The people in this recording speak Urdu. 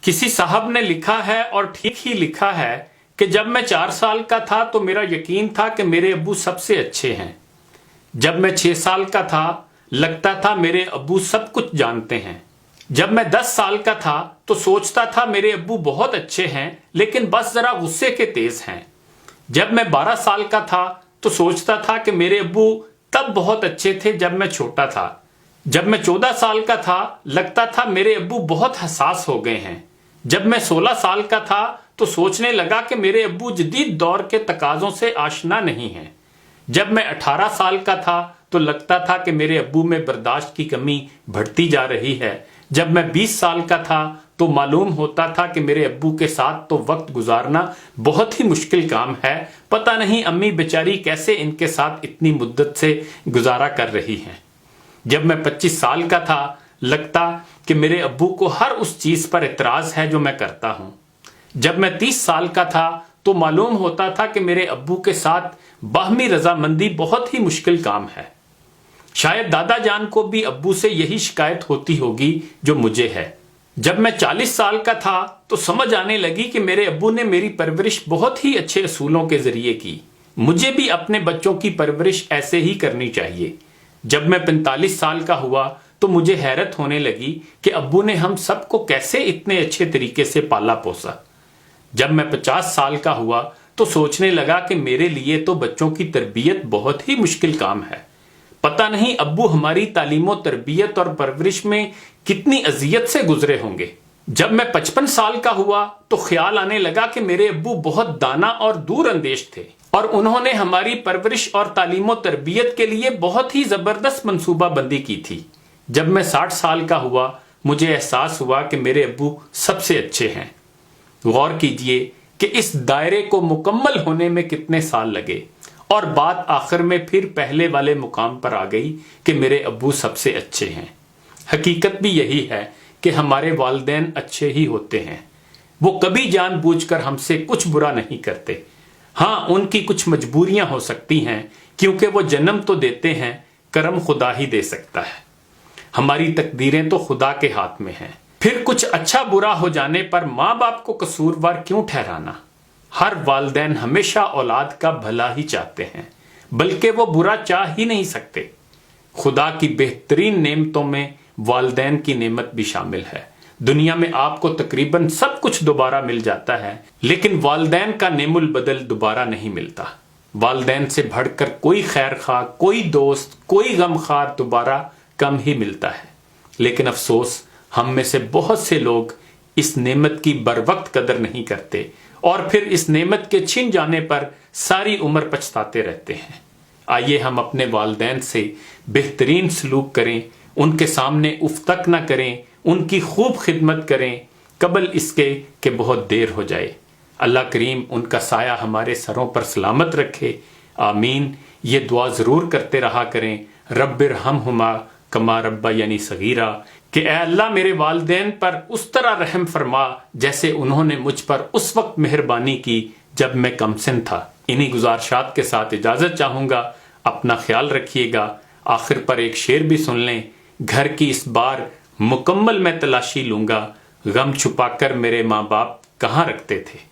کسی صاحب نے لکھا ہے اور ٹھیک ہی لکھا ہے کہ جب میں 4 سال کا تھا تو میرا یقین تھا کہ میرے ابو سب سے اچھے ہیں۔ جب میں 6 سال کا تھا لگتا تھا میرے ابو سب کچھ جانتے ہیں۔ جب میں 10 سال کا تھا تو سوچتا تھا میرے ابو بہت اچھے ہیں لیکن بس ذرا غصے کے تیز ہیں۔ جب میں 12 سال کا تھا تو سوچتا تھا کہ میرے ابو تب بہت اچھے تھے جب میں چھوٹا تھا۔ جب میں 14 سال کا تھا لگتا تھا میرے ابو بہت حساس ہو گئے ہیں۔ جب میں 16 سال کا تھا تو سوچنے لگا کہ میرے ابو جدید دور کے تقاضوں سے آشنا نہیں ہیں۔ جب میں 18 سال کا تھا تو لگتا تھا کہ میرے ابو میں برداشت کی کمی بڑھتی جا رہی ہے۔ جب میں 20 سال کا تھا تو معلوم ہوتا تھا کہ میرے ابو کے ساتھ تو وقت گزارنا بہت ہی مشکل کام ہے، پتہ نہیں امی بیچاری کیسے ان کے ساتھ اتنی مدت سے گزارا کر رہی ہیں۔ جب میں 25 سال کا تھا لگتا کہ میرے ابو کو ہر اس چیز پر اعتراض ہے جو میں کرتا ہوں۔ جب میں 30 سال کا تھا تو معلوم ہوتا تھا کہ میرے ابو کے ساتھ باہمی رضامندی بہت ہی مشکل کام ہے۔ شاید دادا جان کو بھی ابو سے یہی شکایت ہوتی ہوگی جو مجھے ہے۔ جب میں 40 سال کا تھا تو سمجھ آنے لگی کہ میرے ابو نے میری پرورش بہت ہی اچھے اصولوں کے ذریعے کی، مجھے بھی اپنے بچوں کی پرورش ایسے ہی کرنی چاہیے۔ جب میں 45 سال کا ہوا تو مجھے حیرت ہونے لگی کہ ابو نے ہم سب کو کیسے اتنے اچھے طریقے سے پالا پوسا۔ جب میں 50 سال کا ہوا تو سوچنے لگا کہ میرے لیے تو بچوں کی تربیت بہت ہی مشکل کام ہے، پتہ نہیں ابو ہماری تعلیم و تربیت اور پرورش میں کتنی اذیت سے گزرے ہوں گے۔ جب میں 55 سال کا ہوا تو خیال آنے لگا کہ میرے ابو بہت دانا اور دور اندیش تھے اور انہوں نے ہماری پرورش اور تعلیم و تربیت کے لیے بہت ہی زبردست منصوبہ بندی کی تھی۔ جب میں 60 سال کا ہوا مجھے احساس ہوا کہ میرے ابو سب سے اچھے ہیں۔ غور کیجئے کہ اس دائرے کو مکمل ہونے میں کتنے سال لگے اور بات آخر میں پھر پہلے والے مقام پر آ گئی کہ میرے ابو سب سے اچھے ہیں۔ حقیقت بھی یہی ہے کہ ہمارے والدین اچھے ہی ہوتے ہیں، وہ کبھی جان بوجھ کر ہم سے کچھ برا نہیں کرتے۔ ہاں، ان کی کچھ مجبوریاں ہو سکتی ہیں کیونکہ وہ جنم تو دیتے ہیں، کرم خدا ہی دے سکتا ہے۔ ہماری تقدیریں تو خدا کے ہاتھ میں ہیں، پھر کچھ اچھا برا ہو جانے پر ماں باپ کو قصوروار کیوں ٹھہرانا؟ ہر والدین ہمیشہ اولاد کا بھلا ہی چاہتے ہیں، بلکہ وہ برا چاہ ہی نہیں سکتے۔ خدا کی بہترین نعمتوں میں والدین کی نعمت بھی شامل ہے۔ دنیا میں آپ کو تقریباً سب کچھ دوبارہ مل جاتا ہے، لیکن والدین کا نعم البدل دوبارہ نہیں ملتا۔ والدین سے بڑھ کر کوئی خیر خواہ، کوئی دوست، کوئی غم خوار دوبارہ کم ہی ملتا ہے۔ لیکن افسوس، ہم میں سے بہت سے لوگ اس نعمت کی بر وقت قدر نہیں کرتے اور پھر اس نعمت کے چھن جانے پر ساری عمر پچھتاتے رہتے ہیں۔ آئیے ہم اپنے والدین سے بہترین سلوک کریں، ان کے سامنے اف تک نہ کریں، ان کی خوب خدمت کریں قبل اس کے کہ بہت دیر ہو جائے۔ اللہ کریم ان کا سایہ ہمارے سروں پر سلامت رکھے، آمین۔ یہ دعا ضرور کرتے رہا کریں، رب ارحمہما کما ربیانی صغیرا، کہ اے اللہ میرے والدین پر اس طرح رحم فرما جیسے انہوں نے مجھ پر اس وقت مہربانی کی جب میں کم سن تھا۔ انہی گزارشات کے ساتھ اجازت چاہوں گا، اپنا خیال رکھیے گا۔ آخر پر ایک شعر بھی سن لیں۔ گھر کی اس بار مکمل میں تلاشی لوں گا، غم چھپا کر میرے ماں باپ کہاں رکھتے تھے۔